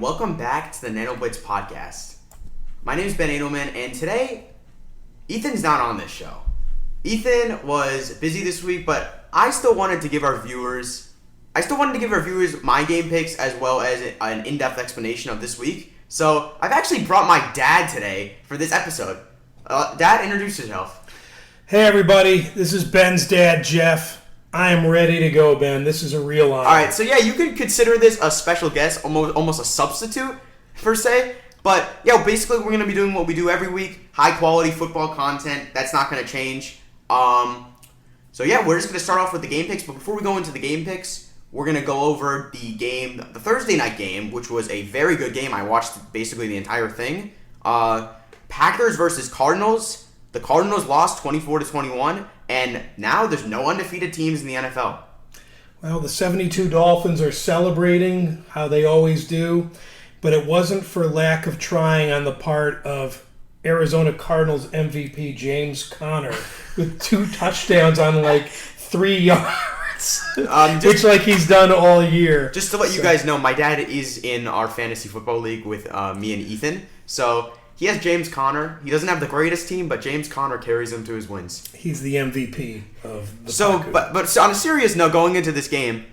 and welcome back to the Nano Blitz podcast. My name is Ben Edelman, and today, Ethan's not on this show. Ethan was busy this week, but I still wanted to give our viewers my game picks as well as an in-depth explanation of this week. So, I've actually brought my dad today for this episode. Dad, introduce yourself. Hey everybody, this is Ben's dad, Jeff. I am ready to go, Ben. This is a real honor. Alright, so yeah, you could consider this a special guest, almost a substitute, per se. But, yeah, basically we're going to be doing what we do every week. High-quality football content. That's not going to change. So, yeah, we're just going to start off with the game picks. But before we go into the game picks, we're going to go over the Thursday night game, which was a very good game. I watched basically the entire thing. Packers versus Cardinals. The Cardinals lost 24-21. And now there's no undefeated teams in the NFL. Well, the 72 Dolphins are celebrating how they always do, but it wasn't for lack of trying on the part of Arizona Cardinals MVP James Conner with 2 touchdowns on like 3 yards, which like he's done all year. Just to let you guys know, my dad is in our fantasy football league with me and Ethan, so he has James Conner. He doesn't have the greatest team, but James Conner carries him to his wins. He's the MVP of the Packers. But on a serious note, going into this game,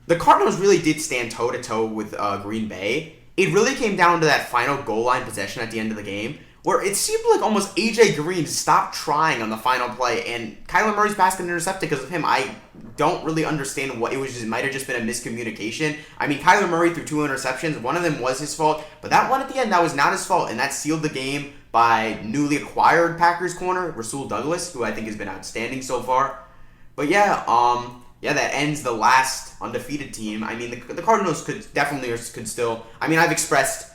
the Cardinals really did stand toe-to-toe with Green Bay. It really came down to that final goal line possession at the end of the game, where it seemed like almost A.J. Green stopped trying on the final play, and Kyler Murray's pass got intercepted because of him. I don't really understand what it was. It might have just been a miscommunication. I mean, Kyler Murray threw 2 interceptions. One of them was his fault, but that one at the end, that was not his fault, and that sealed the game by newly acquired Packers corner, Rasul Douglas, who I think has been outstanding so far. But yeah, that ends the last undefeated team. I mean, the Cardinals could still. I mean, I've expressed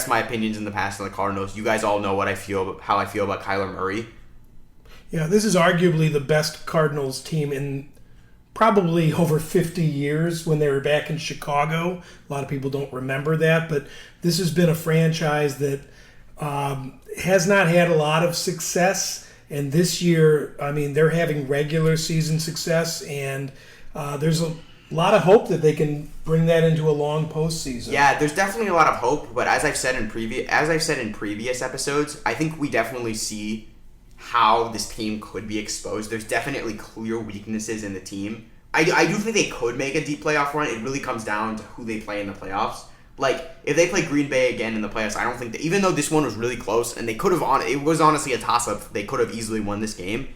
my opinions in the past on the Cardinals. You guys all know how I feel about Kyler Murray. Yeah, this is arguably the best Cardinals team in probably over 50 years when they were back in Chicago. A lot of people don't remember that, but this has been a franchise that has not had a lot of success. And this year, I mean, they're having regular season success, and there's a lot of hope that they can bring that into a long postseason. Yeah, there's definitely a lot of hope, but as I've said in previous episodes, I think we definitely see how this team could be exposed. There's definitely clear weaknesses in the team. I do think they could make a deep playoff run. It really comes down to who they play in the playoffs. Like, if they play Green Bay again in the playoffs, I don't think that, even though this one was really close, and they could have it was honestly a toss-up, they could have easily won this game.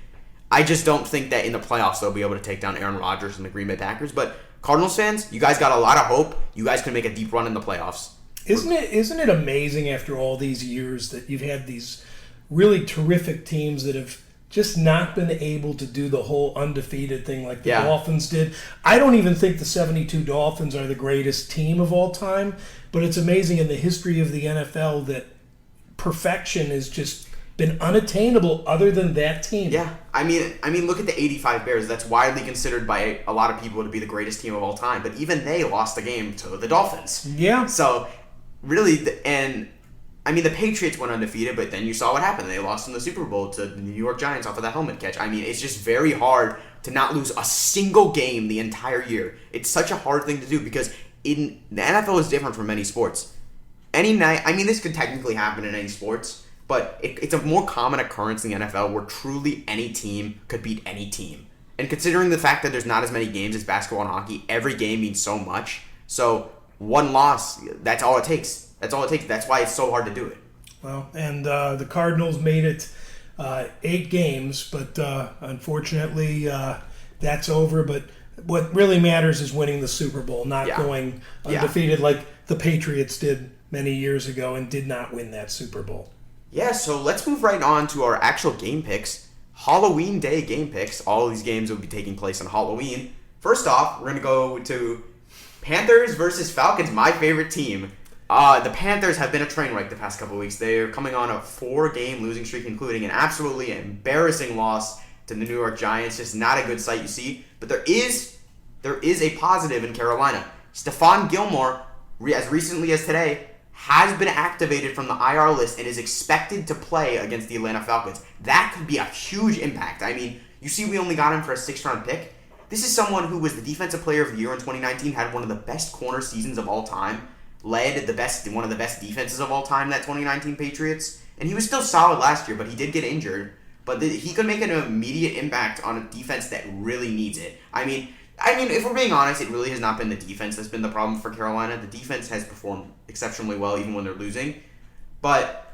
I just don't think that in the playoffs they'll be able to take down Aaron Rodgers and the Green Bay Packers. But Cardinals fans, you guys got a lot of hope. You guys can make a deep run in the playoffs. Isn't it amazing after all these years that you've had these really terrific teams that have just not been able to do the whole undefeated thing like the Dolphins did? I don't even think the 72 Dolphins are the greatest team of all time, but it's amazing in the history of the NFL that perfection has just been unattainable other than that team. Yeah, I mean, look at the 85 Bears. That's widely considered by a lot of people to be the greatest team of all time, but even they lost the game to the Dolphins. Yeah. So, really, the Patriots went undefeated, but then you saw what happened. They lost in the Super Bowl to the New York Giants off of that helmet catch. I mean, it's just very hard to not lose a single game the entire year. It's such a hard thing to do because the NFL is different from many sports. Any night, I mean, this could technically happen in any sports, but it's a more common occurrence in the NFL where truly any team could beat any team. And considering the fact that there's not as many games as basketball and hockey, every game means so much. So one loss, that's all it takes. That's why it's so hard to do it. Well, and the Cardinals made it 8 games, but unfortunately that's over. But what really matters is winning the Super Bowl, not going undefeated like the Patriots did many years ago and did not win that Super Bowl. Yeah, so let's move right on to our actual game picks. Halloween Day game picks. All of these games will be taking place on Halloween. First off, we're going to go to Panthers versus Falcons, my favorite team. The Panthers have been a train wreck the past couple of weeks. They're coming on a 4-game losing streak, including an absolutely embarrassing loss to the New York Giants. Just not a good sight you see. But there is a positive in Carolina. Stephon Gilmore, as recently as today, has been activated from the IR list and is expected to play against the Atlanta Falcons. That could be a huge impact. I mean, you see we only got him for a 6th-round pick. This is someone who was the Defensive Player of the Year in 2019, had one of the best corner seasons of all time. led one of the best defenses of all time, that 2019 Patriots. And he was still solid last year, but he did get injured. But he could make an immediate impact on a defense that really needs it. I mean, if we're being honest, it really has not been the defense that's been the problem for Carolina. The defense has performed exceptionally well even when they're losing. But,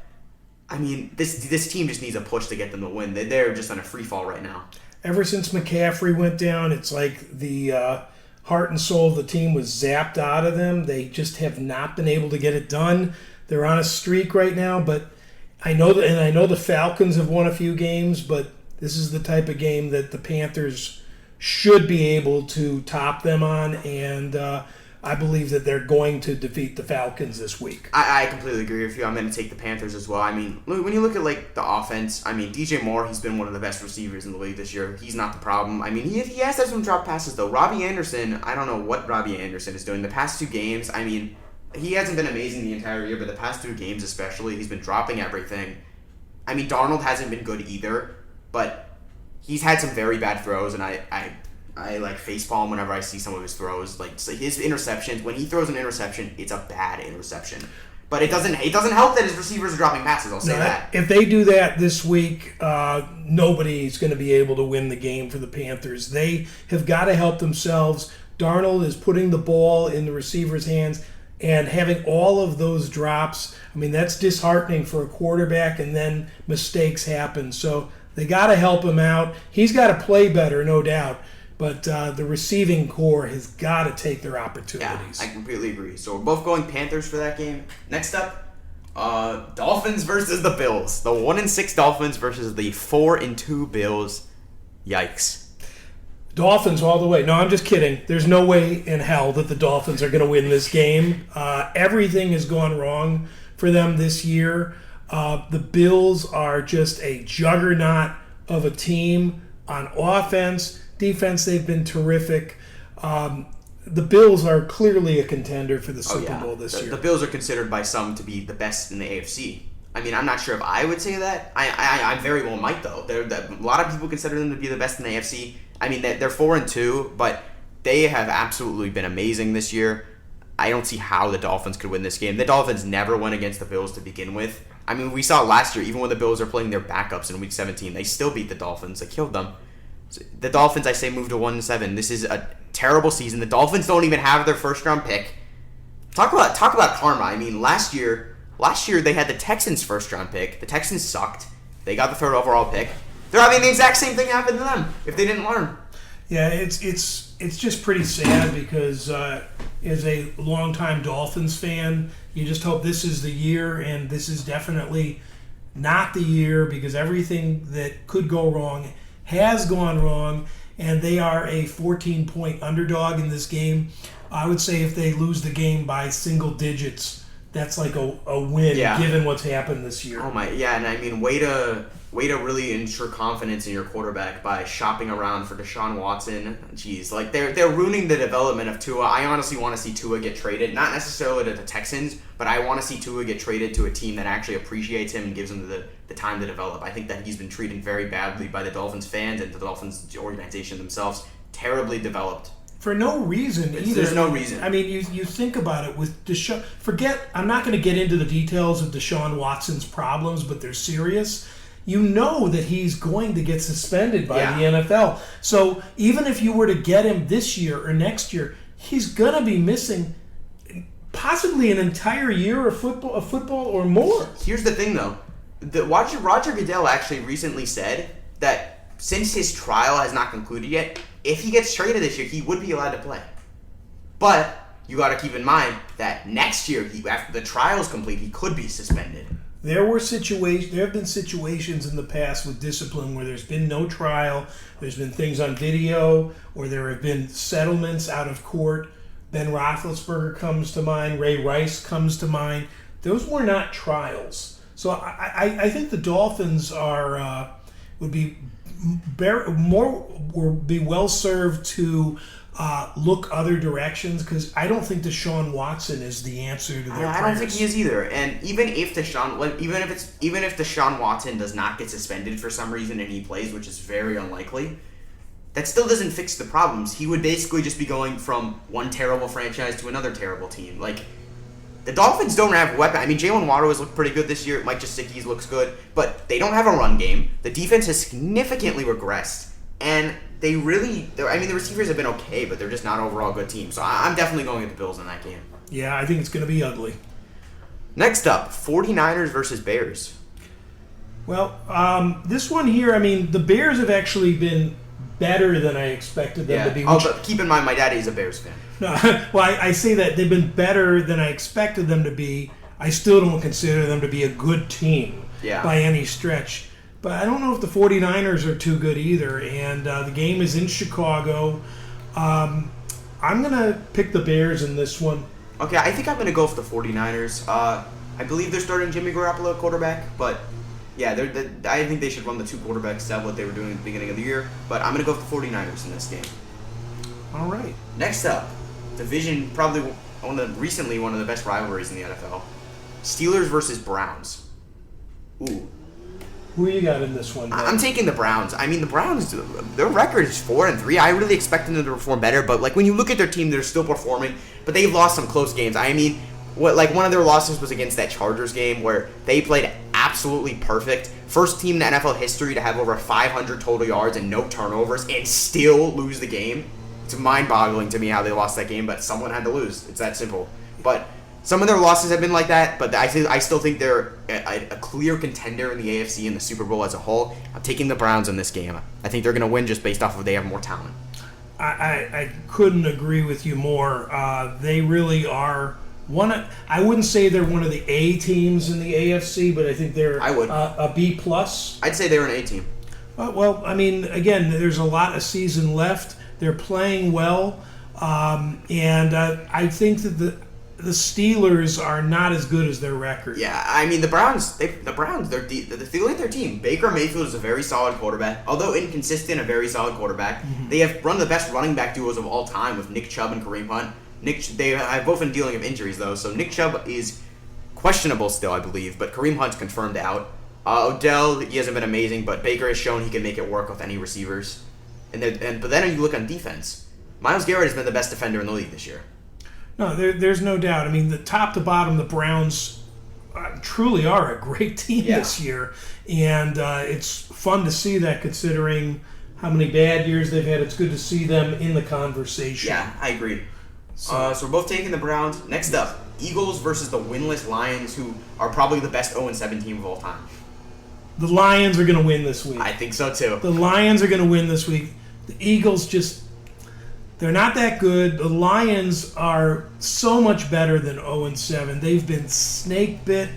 I mean, this team just needs a push to get them to win. They're just on a free fall right now. Ever since McCaffrey went down, it's like the heart and soul of the team was zapped out of them. They just have not been able to get it done. They're on a streak right now, but I know the Falcons have won a few games, but this is the type of game that the Panthers should be able to top them on, and I believe that they're going to defeat the Falcons this week. I completely agree with you. I'm going to take the Panthers as well. I mean, when you look at like the offense, I mean, DJ Moore, he's been one of the best receivers in the league this year. He's not the problem. I mean, he has had some drop passes, though. Robbie Anderson, I don't know what Robbie Anderson is doing. The past 2 games, I mean, he hasn't been amazing the entire year, but the past 2 games especially, he's been dropping everything. I mean, Darnold hasn't been good either, but he's had some very bad throws, and I like facepalm whenever I see some of his throws. Like, so his interceptions, when he throws an interception, it's a bad interception. But it doesn't help that his receivers are dropping passes, I'll say that. If they do that this week, nobody's going to be able to win the game for the Panthers. They have got to help themselves. Darnold is putting the ball in the receiver's hands and having all of those drops. I mean, that's disheartening for a quarterback, and then mistakes happen. So they got to help him out. He's got to play better, no doubt. But the receiving core has got to take their opportunities. Yeah, I completely agree. So we're both going Panthers for that game. Next up, Dolphins versus the Bills. The 1-6 Dolphins versus the 4-2 Bills. Yikes. Dolphins all the way. No, I'm just kidding. There's no way in hell that the Dolphins are going to win this game. Everything has gone wrong for them this year. The Bills are just a juggernaut of a team on offense. Defense, they've been terrific. The Bills are clearly a contender for the Super Bowl this year. The Bills are considered by some to be the best in the AFC. I mean, I'm not sure if I would say that. I very well might, though. A lot of people consider them to be the best in the AFC. I mean, they're 4-2, but they have absolutely been amazing this year. I don't see how the Dolphins could win this game. The Dolphins never went against the Bills to begin with. I mean, we saw last year, even when the Bills are playing their backups in Week 17, they still beat the Dolphins. They killed them. The Dolphins, I say, move to 1-7. This is a terrible season. The Dolphins don't even have their first-round pick. Talk about karma. I mean, last year they had the Texans' first-round pick. The Texans sucked. They got the 3rd overall pick. They're having the exact same thing happen to them if they didn't learn. Yeah, it's just pretty sad because as a longtime Dolphins fan, you just hope this is the year, and this is definitely not the year because everything that could go wrong has gone wrong, and they are a 14-point underdog in this game. I would say if they lose the game by single digits, that's like a win given what's happened this year. Oh my, yeah, and I mean, way to really ensure confidence in your quarterback by shopping around for Deshaun Watson. Jeez, like they're ruining the development of Tua. I honestly want to see Tua get traded, not necessarily to the Texans, but I want to see Tua get traded to a team that actually appreciates him and gives him the time to develop. I think that he's been treated very badly by the Dolphins fans and the Dolphins organization themselves. Terribly developed. For no reason either. There's no reason. I mean, you think about it with Deshaun. I'm not going to get into the details of Deshaun Watson's problems, but they're serious. You know that he's going to get suspended by the NFL. So even if you were to get him this year or next year, he's going to be missing possibly an entire year of football or more. Here's the thing, though. Roger Goodell actually recently said that since his trial has not concluded yet, if he gets traded this year, he would be allowed to play. But you got to keep in mind that next year, after the trial is complete, he could be suspended. There have been situations in the past with discipline where there's been no trial, there's been things on video, or there have been settlements out of court. Ben Roethlisberger comes to mind, Ray Rice comes to mind. Those were not trials. So I think the Dolphins would be well served to look other directions because I don't think Deshaun Watson is the answer to their prayers. I don't think he is either. And even if Deshaun Watson does not get suspended for some reason and he plays, which is very unlikely, that still doesn't fix the problems. He would basically just be going from one terrible franchise to another terrible team. Like, The Dolphins don't have a weapon. I mean, Jalen Waddle has looked pretty good this year. Mike Gesicki looks good. But they don't have a run game. The defense has significantly regressed. And the receivers have been okay, but they're just not overall a good team. So I'm definitely going with the Bills in that game. Yeah, I think it's going to be ugly. Next up, 49ers versus Bears. Well, this one here, I mean, the Bears have actually been better than I expected them to be. But keep in mind, my daddy is a Bears fan. No, well, I say that they've been better than I expected them to be. I still don't consider them to be a good team by any stretch. But I don't know if the 49ers are too good either. And the game is in Chicago. I'm going to pick the Bears in this one. Okay, I think I'm going to go for the 49ers. I believe they're starting Jimmy Garoppolo at quarterback, but yeah, I think they should run the two quarterbacks, that's what they were doing at the beginning of the year, but I'm going to go for the 49ers in this game. All right. Next up, division, probably recently one of the best rivalries in the NFL. Steelers versus Browns. Ooh. Who you got in this one, Ben? I'm taking the Browns. I mean, the Browns, their record is 4-3. I really expected them to perform better, but like when you look at their team, they're still performing, but they've lost some close games. I mean, one of their losses was against that Chargers game where they played absolutely perfect. First team in NFL history to have over 500 total yards and no turnovers and still lose the game. It's mind-boggling to me how they lost that game, but someone had to lose. It's that simple. But some of their losses have been like that, but I still think they're a clear contender in the AFC and the Super Bowl as a whole. I'm taking the Browns in this game. I think they're going to win just based off of they have more talent. I couldn't agree with you more. They really are I wouldn't say they're one of the A teams in the AFC, but I think they're a B+. I'd say they're an A team. Well, I mean, again, there's a lot of season left. They're playing well, and I think that the Steelers are not as good as their record. Yeah, I mean the Browns, if you look at their team, Baker Mayfield is a very solid quarterback, although inconsistent, a very solid quarterback. Mm-hmm. They have one of the best running back duos of all time with Nick Chubb and Kareem Hunt. They have both been dealing with injuries though, so Nick Chubb is questionable still, I believe, but Kareem Hunt's confirmed out. Odell, he hasn't been amazing, but Baker has shown he can make it work with any receivers. But then you look on defense. Myles Garrett has been the best defender in the league this year. No, there's no doubt. I mean, the top to bottom, the Browns truly are a great team this year, and it's fun to see that considering how many bad years they've had. It's good to see them in the conversation. Yeah, I agree. So we're both taking the Browns. Next up, Eagles versus the Winless Lions, who are probably the best 0-7 team of all time. The Lions are going to win this week. I think so, too. The Lions are going to win this week. The Eagles they're not that good. The Lions are so much better than 0-7. They've been snake bit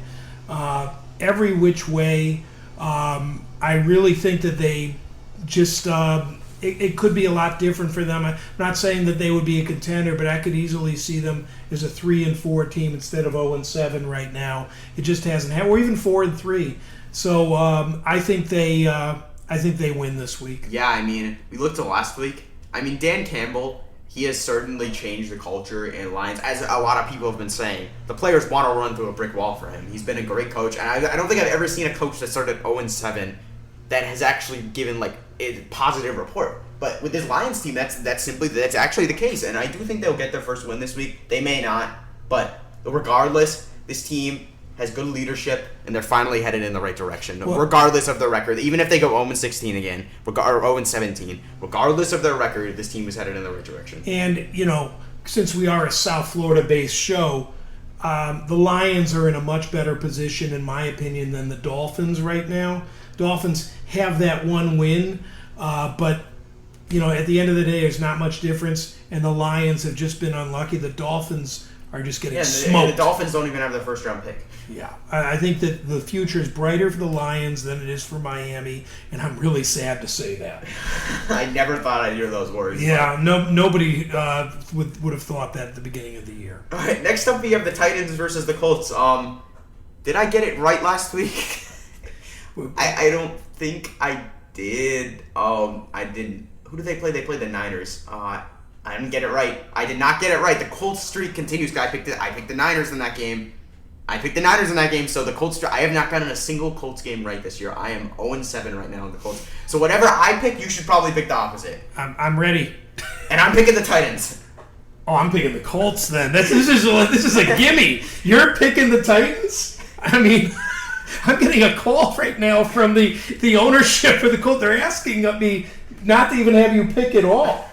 every which way. I really think that they just... It could be a lot different for them. I'm not saying that they would be a contender, but I could easily see them as a 3-4 team instead of 0-7 right now. It just hasn't happened. Or even 4-3. So I think they win this week. Yeah, I mean, we looked at last week. I mean, Dan Campbell, he has certainly changed the culture in Lions, as a lot of people have been saying. The players want to run through a brick wall for him. He's been a great coach, and I don't think I've ever seen a coach that started 0-7 that has actually given like a positive report. But with this Lions team, that's actually the case, and I do think they'll get their first win this week. They may not, but regardless, this team has good leadership, and they're finally headed in the right direction, regardless of their record. Even if they go 0-16 again, or 0-17, regardless of their record, this team is headed in the right direction. And, since we are a South Florida-based show, the Lions are in a much better position, in my opinion, than the Dolphins right now. Dolphins have that one win, but, at the end of the day, there's not much difference, and the Lions have just been unlucky. The Dolphins are just getting smoked. And the Dolphins don't even have their first-round pick. Yeah, I think that the future is brighter for the Lions than it is for Miami, and I'm really sad to say that. I never thought I'd hear those words. Yeah, nobody would have thought that at the beginning of the year. All right, next up we have the Titans versus the Colts. Did I get it right last week? I don't think I did. I didn't. Who did they play? They played the Niners. I didn't get it right. I did not get it right. The Colts streak continues. I picked the Niners in that game. So the Colts. I have not gotten a single Colts game right this year. I am 0-7 right now in the Colts. So whatever I pick, you should probably pick the opposite. I'm ready. And I'm picking the Titans. Oh, I'm picking the Colts then. This is a gimme. You're picking the Titans? I mean, I'm getting a call right now from the ownership of the Colts. They're asking me not to even have you pick at all.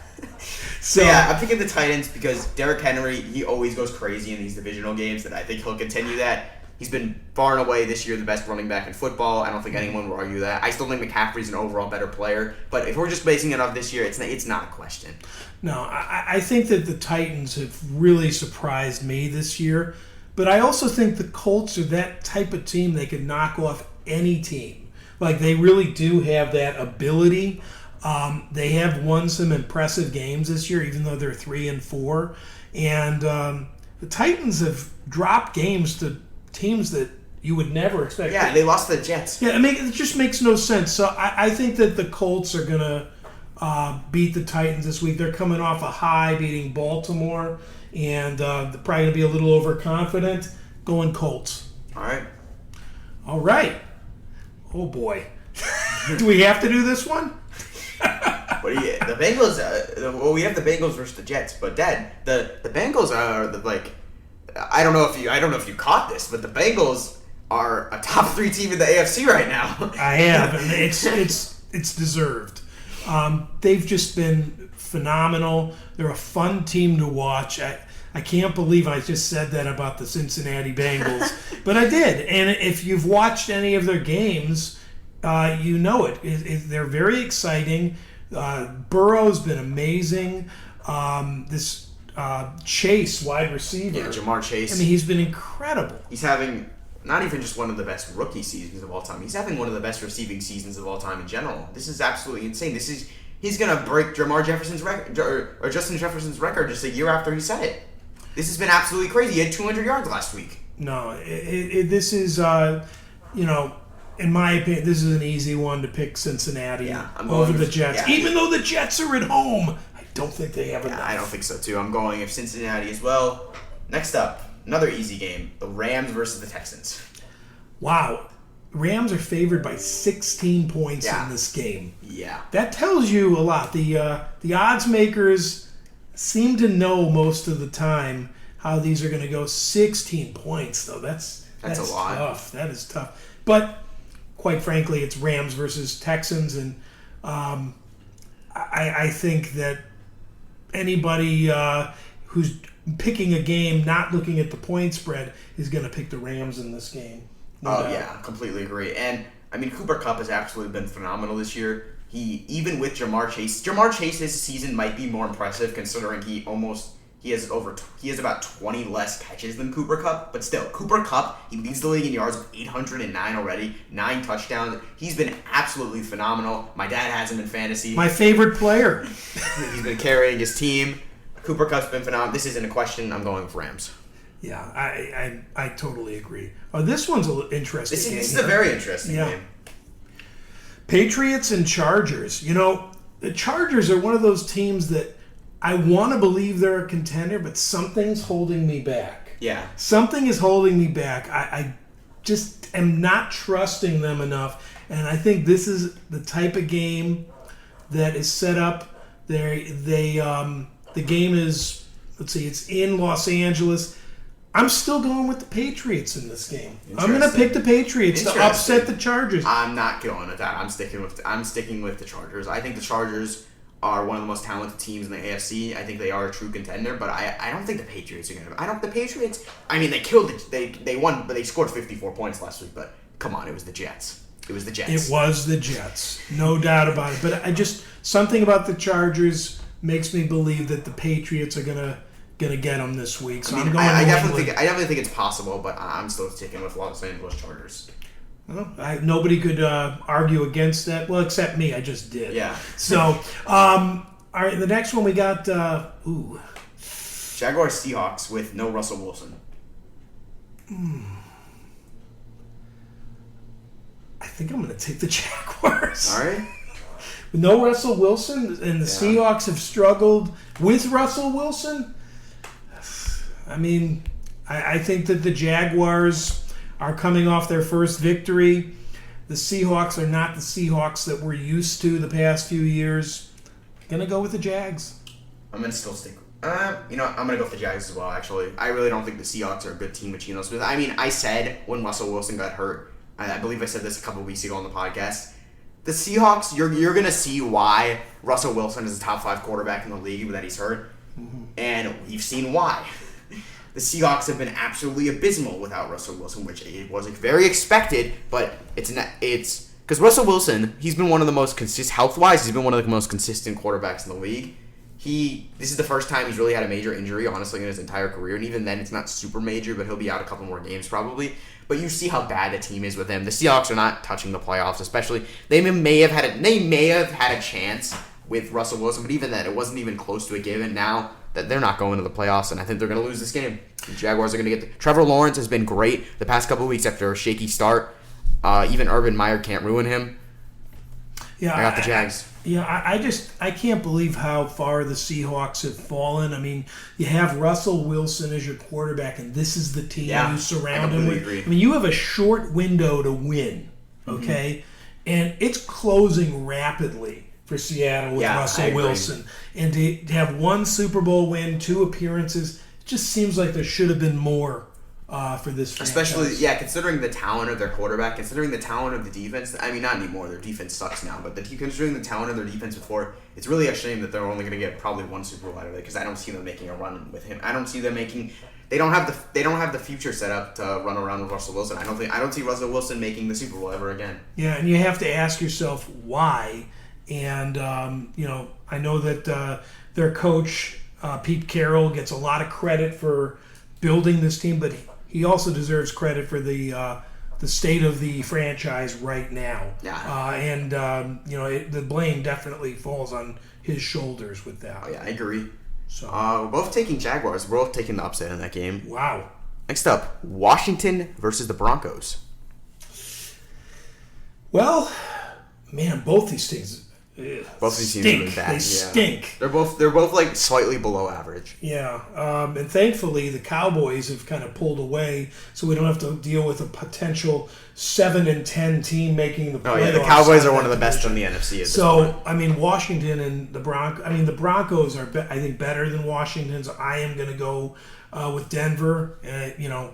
So yeah, I'm picking the Titans because Derrick Henry, he always goes crazy in these divisional games, and I think he'll continue that. He's been far and away this year the best running back in football. I don't think anyone will argue that. I still think McCaffrey's an overall better player, but if we're just basing it off this year, it's not a question. No, I think that the Titans have really surprised me this year, but I also think the Colts are that type of team they could knock off any team. Like, they really do have that ability. They have won some impressive games this year, even though they're 3-4. And the Titans have dropped games to teams that you would never expect. Yeah, they lost to the Jets. Yeah, it just makes no sense. So I think that the Colts are going to beat the Titans this week. They're coming off a high, beating Baltimore, and they're probably going to be a little overconfident. Going Colts. All right. All right. Oh, boy. Do we have to do this one? What do you? The Bengals. Well, we have the Bengals versus the Jets, but Dad, the Bengals are I don't know if you caught this, but the Bengals are a top 3 team in the AFC right now. I have, and it's deserved. They've just been phenomenal. They're a fun team to watch. I can't believe I just said that about the Cincinnati Bengals, but I did. And if you've watched any of their games, you know it. They're very exciting. Burrow's been amazing. This Chase, wide receiver. Yeah, Jamar Chase. I mean, he's been incredible. He's having not even just one of the best rookie seasons of all time. He's having one of the best receiving seasons of all time in general. This is absolutely insane. He's going to break Jamar Jefferson's record, or Justin Jefferson's record just a year after he said it. This has been absolutely crazy. He had 200 yards last week. No, this is, in my opinion, this is an easy one to pick Cincinnati over the Jets. Yeah. Even though the Jets are at home, I don't think they have enough. I don't think so, too. I'm going with Cincinnati as well. Next up, another easy game, the Rams versus the Texans. Wow. Rams are favored by 16 points in this game. Yeah. That tells you a lot. The odds makers seem to know most of the time how these are going to go. 16 points, though. That's a lot. Tough. That is tough. But quite frankly, it's Rams versus Texans, and I think that anybody who's picking a game not looking at the point spread is going to pick the Rams in this game. Yeah, completely agree. And I mean, Cooper Kupp has absolutely been phenomenal this year. Even with Jamar Chase's season might be more impressive considering he has about 20 less catches than Cooper Kupp, but still, Cooper Kupp, he leads the league in yards with 809 already, 9 touchdowns. He's been absolutely phenomenal. My dad has him in fantasy. My favorite player. He's been carrying his team. Cooper Kupp's been phenomenal. This isn't a question. I'm going with Rams. Yeah, I totally agree. This one's a little interesting. This is a very interesting game. Patriots and Chargers. The Chargers are one of those teams that I want to believe they're a contender, but something's holding me back. Yeah. Something is holding me back. I just am not trusting them enough, and I think this is the type of game that is set up. The game is, it's in Los Angeles. I'm still going with the Patriots in this game. I'm going to pick the Patriots to upset the Chargers. I'm not going with that. I'm sticking with the Chargers. I think the Chargers are one of the most talented teams in the AFC. I think they are a true contender, but I don't think the Patriots are going to. The Patriots, I mean, they killed it. They won, but they scored 54 points last week. But come on, it was the Jets. It was the Jets. No doubt about it. But something about the Chargers makes me believe that the Patriots are going to get them this week. So I definitely think it's possible, but I'm still sticking with Los Angeles Chargers. Well, nobody could argue against that. Well, except me. I just did. Yeah. So, all right. The next one we got. Jaguars Seahawks with no Russell Wilson. I think I'm going to take the Jaguars. All right. With no Russell Wilson, and the Seahawks have struggled with Russell Wilson. I mean, I think that the Jaguars are coming off their first victory. The Seahawks are not the Seahawks that we're used to the past few years. Gonna go with the Jags. I'm gonna still stick I'm going to go with the Jags as well, actually. I really don't think the Seahawks are a good team with Geno Smith. I mean, I said when Russell Wilson got hurt, I believe I said this a couple weeks ago on the podcast, the Seahawks, you're going to see why Russell Wilson is a top 5 quarterback in the league, but that he's hurt. Mm-hmm. And we've seen why. The Seahawks have been absolutely abysmal without Russell Wilson, which it was very expected, but it's because Russell Wilson, he's been one of the most health-wise, he's been one of the most consistent quarterbacks in the league. This is the first time he's really had a major injury, honestly, in his entire career, and even then it's not super major, but he'll be out a couple more games probably. But you see how bad the team is with him. The Seahawks are not touching the playoffs, especially. They may have had a chance with Russell Wilson, but even then, it wasn't even close to a given. Now that they're not going to the playoffs, and I think they're going to lose this game. The Jaguars are going to get Trevor Lawrence has been great the past couple of weeks after a shaky start. Even Urban Meyer can't ruin him. Yeah, I got the Jags. I can't believe how far the Seahawks have fallen. I mean, you have Russell Wilson as your quarterback, and this is the team you surround him with. Agree. I mean, you have a short window to win, okay? Mm-hmm. And it's closing rapidly for Seattle with Russell Wilson. And to have one Super Bowl win, 2 appearances, it just seems like there should have been more for this franchise. Especially, considering the talent of their quarterback, considering the talent of the defense. I mean, not anymore. Their defense sucks now. But considering the talent of their defense before, it's really a shame that they're only going to get probably 1 Super Bowl out of it because I don't see them making a run with him. I don't see them making. They don't have the future set up to run around with Russell Wilson. I don't see Russell Wilson making the Super Bowl ever again. Yeah, and you have to ask yourself why. And I know that their coach Pete Carroll gets a lot of credit for building this team, but he also deserves credit for the state of the franchise right now. Yeah. The blame definitely falls on his shoulders with that. Oh yeah, I agree. So we're both taking Jaguars. We're both taking the upset in that game. Wow. Next up, Washington versus the Broncos. Well, man, both these teams. Both these teams have been bad. They stink. They're both like slightly below average. Yeah, and thankfully the Cowboys have kind of pulled away, so we don't have to deal with a potential 7-10 team making the playoffs. Oh yeah, the Cowboys are one of the best in the NFC. At this point. I mean, Washington and the Broncos. I mean, the Broncos are I think better than Washington's. I am going to go with Denver.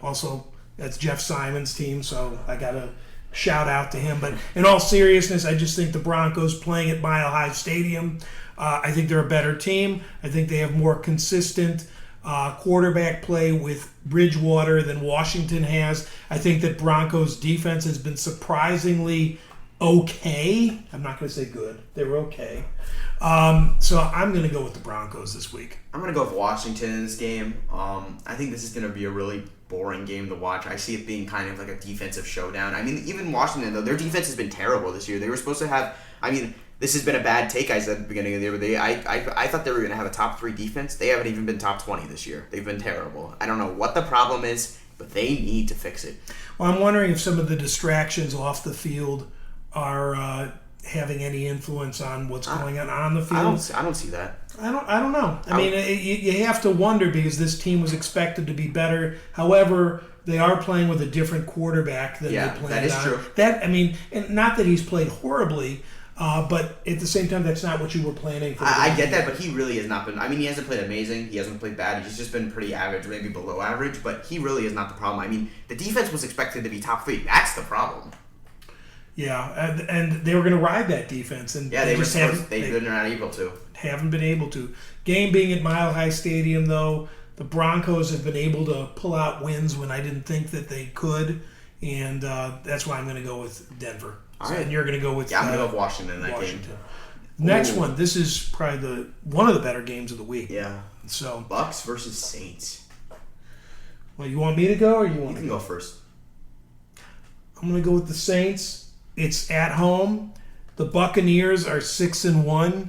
Also that's Jeff Simon's team, so I got to shout out to him. But in all seriousness, I just think the Broncos playing at Mile High Stadium, I think they're a better team. I think they have more consistent quarterback play with Bridgewater than Washington has. I think that Broncos defense has been surprisingly okay. I'm not going to say good. They were okay. So I'm going to go with the Broncos this week. I'm going to go with Washington in this game. I think this is going to be a really boring game to watch. I see it being kind of like a defensive showdown. I mean, even Washington, though, their defense has been terrible this year. They were supposed to have, this has been a bad take, I said at the beginning of the year. I thought they were going to have a top 3 defense. They haven't even been top 20 this year. They've been terrible. I don't know what the problem is, but they need to fix it. Well, I'm wondering if some of the distractions off the field are having any influence on what's going on the field. I don't see that. I don't know. I mean, you have to wonder because this team was expected to be better. However, they are playing with a different quarterback than they planned on. That is true. And not that he's played horribly, but at the same time, that's not what you were planning for. I get that, but he really has not been. I mean, he hasn't played amazing. He hasn't played bad. He's just been pretty average, maybe below average. But he really is not the problem. I mean, the defense was expected to be top 3. That's the problem. Yeah, and they were going to ride that defense, and they're not able to. Haven't been able to. Game being at Mile High Stadium, though, the Broncos have been able to pull out wins when I didn't think that they could, and that's why I'm going to go with Denver. All right. And you're going to go with I'm going to go with Washington in that Washington. game. Next one. This is probably one of the better games of the week. Yeah. So Bucs versus Saints. Well, you want me to go, or you want? You can go first. I'm going to go with the Saints. It's at home. The Buccaneers are 6-1.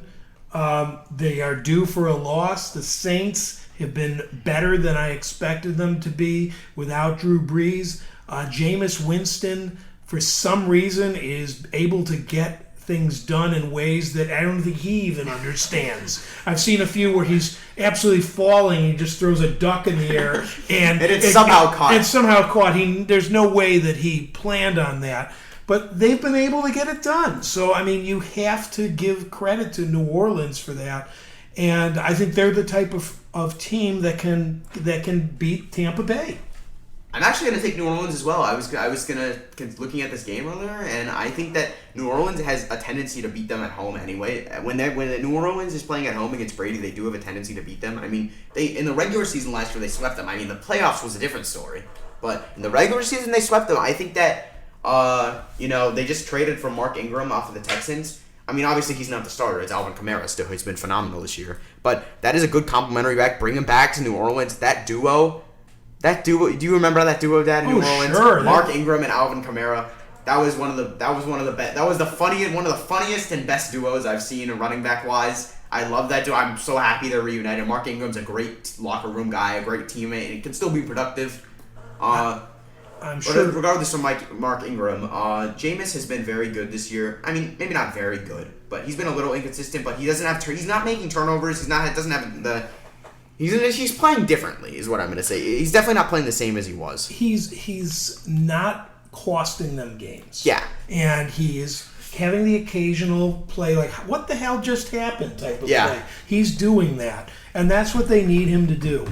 They are due for a loss. The Saints have been better than I expected them to be without Drew Brees. Jameis Winston, for some reason, is able to get things done in ways that I don't think he even understands. I've seen a few where he's absolutely falling. He just throws a duck in the air, and it's somehow caught. It's somehow caught. There's no way that he planned on that. But they've been able to get it done. So, I mean, you have to give credit to New Orleans for that. And I think they're the type of of team that can beat Tampa Bay. I'm actually going to take New Orleans as well. I was looking at this game earlier, and I think that New Orleans has a tendency to beat them at home anyway. When New Orleans is playing at home against Brady, they do have a tendency to beat them. I mean, they in the regular season last year they swept them. I mean, the playoffs was a different story, but in the regular season they swept them. I think that they just traded for Mark Ingram off of the Texans. I mean, obviously he's not the starter. It's Alvin Kamara still. He's been phenomenal this year, but that is a good complimentary back. Bring him back to New Orleans. That duo. Do you remember that duo in New Orleans? Sure. Mark Ingram and Alvin Kamara. That was one of the funniest and best duos I've seen running back wise. I love that duo. I'm so happy they're reunited. Mark Ingram's a great locker room guy, a great teammate, and he can still be productive. I'm sure. Regardless of Mark Ingram, Jameis has been very good this year. I mean, maybe not very good, but he's been a little inconsistent. But he's not making turnovers. He's playing differently, is what I'm going to say. He's definitely not playing the same as he was. He's not costing them games. Yeah. And he is having the occasional play like, what the hell just happened type of play. He's doing that. And that's what they need him to do.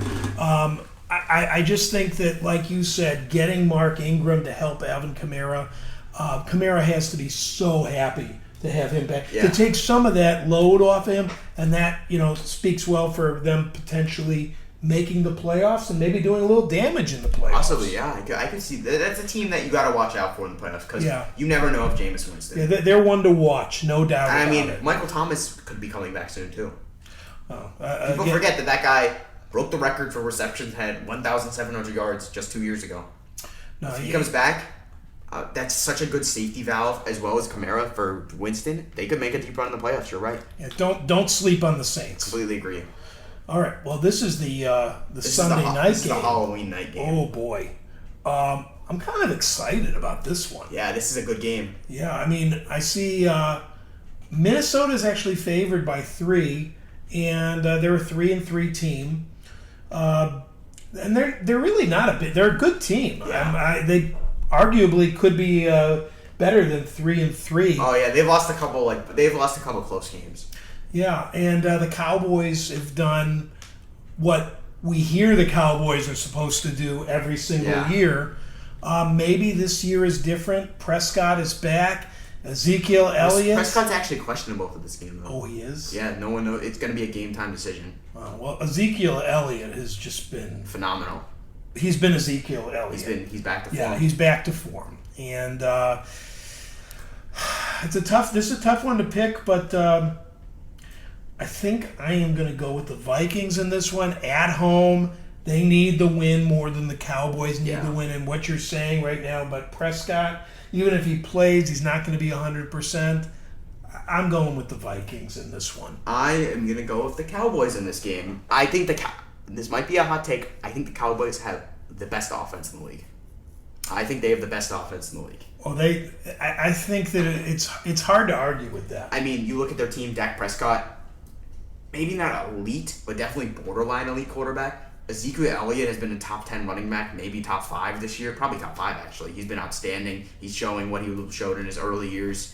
I just think that, like you said, getting Mark Ingram to help Alvin Kamara, Kamara has to be so happy to have him back. Yeah. To take some of that load off him, and that, speaks well for them potentially making the playoffs and maybe doing a little damage in the playoffs. Possibly, yeah. I can see that. That's a team that you got to watch out for in the playoffs because you never know if Jameis wins. Yeah, they're one to watch, no doubt about it. Michael Thomas could be coming back soon, too. People forget that guy broke the record for receptions, had 1,700 yards just 2 years ago. No, if he comes back, that's such a good safety valve, as well as Kamara for Winston. They could make a deep run in the playoffs. You're right. Yeah, don't sleep on the Saints. Completely agree. All right. Well, this is the Sunday night game. This is the Halloween night game. Oh boy, I'm kind of excited about this one. Yeah, this is a good game. Yeah, I mean, I see Minnesota is actually favored by 3, and they're a 3-3 team, and they're really not a bit. They're a good team. Yeah. They arguably could be better than 3-3. Oh yeah, they've lost a couple close games. Yeah, and the Cowboys have done what we hear the Cowboys are supposed to do every single year. Maybe this year is different. Prescott is back. Ezekiel Elliott. Prescott's actually questionable for this game, though. Oh, he is? Yeah, no one knows. It's going to be a game-time decision. Well, Ezekiel Elliott has just been phenomenal. He's been Ezekiel Elliott. He's back to form. Yeah, he's back to form. And this is a tough one to pick, but I think I am going to go with the Vikings in this one. At home, they need the win more than the Cowboys need the win. And what you're saying right now about Prescott, even if he plays, he's not going to be 100%. I'm going with the Vikings in this one. I am going to go with the Cowboys in this game. I think this might be a hot take. I think the Cowboys have the best offense in the league. I think they have the best offense in the league. Well, I think that it's hard to argue with that. I mean, you look at their team, Dak Prescott, maybe not elite, but definitely borderline elite quarterback. Ezekiel Elliott has been a top 10 running back, maybe top 5 this year. Probably top 5, actually. He's been outstanding. He's showing what he showed in his early years.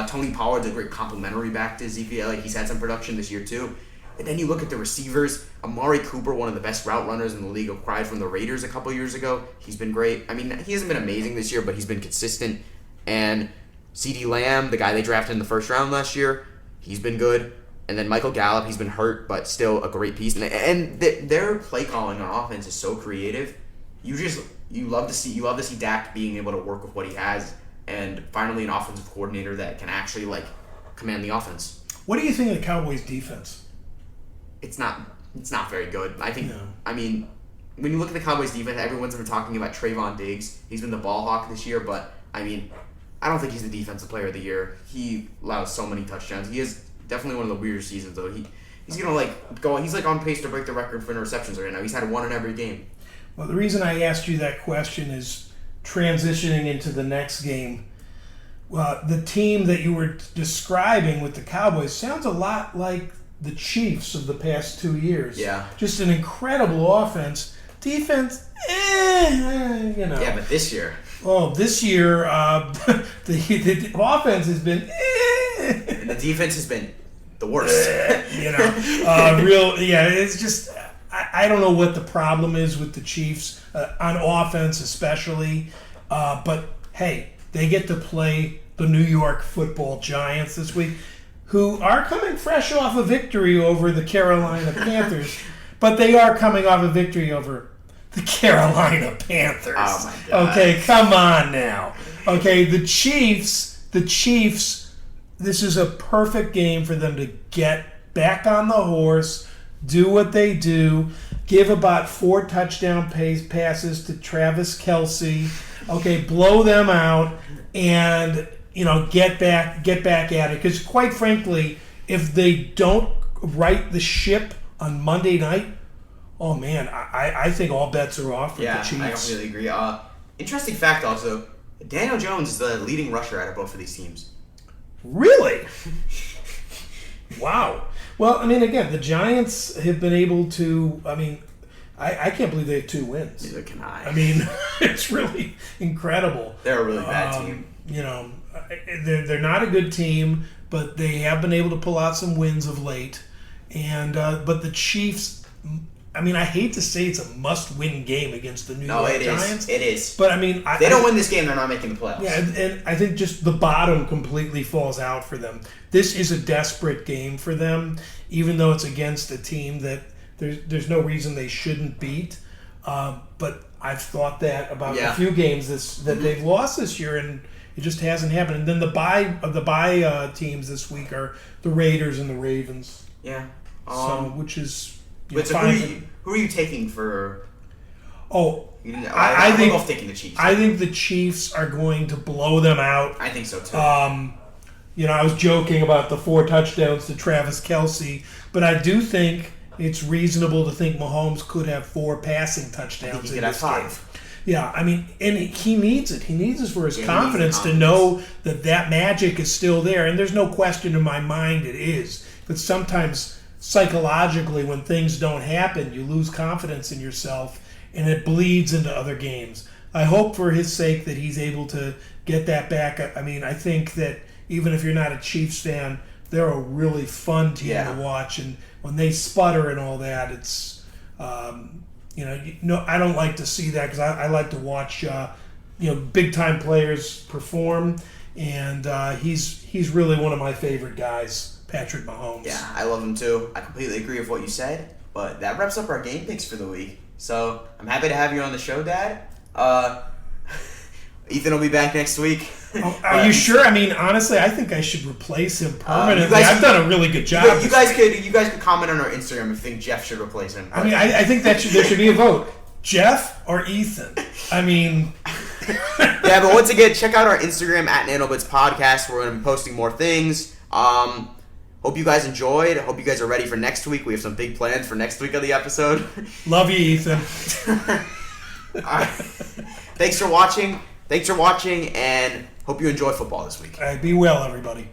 Tony Pollard's a great complimentary back to Ezekiel Elliott. He's had some production this year, too. And then you look at the receivers. Amari Cooper, one of the best route runners in the league, acquired from the Raiders a couple years ago. He's been great. I mean, he hasn't been amazing this year, but he's been consistent. And CeeDee Lamb, the guy they drafted in the first round last year, he's been good. And then Michael Gallup, he's been hurt, but still a great piece. And their play calling on offense is so creative. You love to see Dak being able to work with what he has, and finally an offensive coordinator that can actually command the offense. What do you think of the Cowboys' defense? It's not very good. I think. No. I mean, when you look at the Cowboys' defense, everyone's been talking about Trayvon Diggs. He's been the ball hawk this year, but I mean, I don't think he's the defensive player of the year. He allows so many touchdowns. He is definitely one of the weirder seasons, though. He's gonna go. He's on pace to break the record for interceptions right now. He's had one in every game. Well, the reason I asked you that question is transitioning into the next game. Well, the team that you were describing with the Cowboys sounds a lot like the Chiefs of the past 2 years. Yeah. Just an incredible offense. Defense, Yeah, but this year. Oh, this year, the offense has been And the defense has been the worst. It's just, I don't know what the problem is with the Chiefs, on offense especially. But, hey, they get to play the New York Football Giants this week, who are coming fresh off a victory over the Carolina Panthers. But they are coming off a victory over the Carolina Panthers. Oh, my God. Okay, come on now. Okay, the Chiefs, this is a perfect game for them to get back on the horse, do what they do, give about 4 touchdown passes to Travis Kelce, okay, blow them out, and get back at it. Because quite frankly, if they don't right the ship on Monday night, oh man, I think all bets are off for the Chiefs. I completely agree. Interesting fact also, Daniel Jones is the leading rusher out of both of these teams. Really? Wow. Well, I mean, again, the Giants have been able to, I can't believe they have 2 wins. Neither can I. I mean, it's really incredible. They're a really bad team. They're not a good team, but they have been able to pull out some wins of late. And but the Chiefs, I hate to say it's a must-win game against the New York Giants. It is. But if they don't win this game, they're not making the playoffs. Yeah, and I think just the bottom completely falls out for them. This is a desperate game for them, even though it's against a team that there's no reason they shouldn't beat. But I've thought that about a few games that they've lost this year, and it just hasn't happened. And then the bye teams this week are the Raiders and the Ravens. Yeah. Which is. Wait, so who are you taking for? Oh, I think I'm taking the Chiefs. I think the Chiefs are going to blow them out. I think so too. I was joking about the 4 touchdowns to Travis Kelce, but I do think it's reasonable to think Mahomes could have 4 passing touchdowns. I think he could have 5. Yeah, and he needs it. He needs it for his confidence to know that magic is still there, and there's no question in my mind it is. But sometimes psychologically, when things don't happen, you lose confidence in yourself, and it bleeds into other games. I hope for his sake that he's able to get that back. I think that even if you're not a Chiefs fan, they're a really fun team to watch, and when they sputter and all that, it's I don't like to see that because I like to watch big time players perform, and he's really one of my favorite guys. Patrick Mahomes. Yeah, I love him too. I completely agree with what you said, but that wraps up our game picks for the week. So I'm happy to have you on the show, Dad. Ethan will be back next week. Are you sure? Honestly, I think I should replace him permanently. I've done a really good job. You guys could comment on our Instagram if you think Jeff should replace him. I think there should be a vote. Jeff or Ethan? Yeah, but once again, check out our Instagram at NanoBits Podcast. We're going to be posting more things. Hope you guys enjoyed. Hope you guys are ready for next week. We have some big plans for next week of the episode. Love you, Ethan. All right. Thanks for watching, and hope you enjoy football this week. All right, be well, everybody.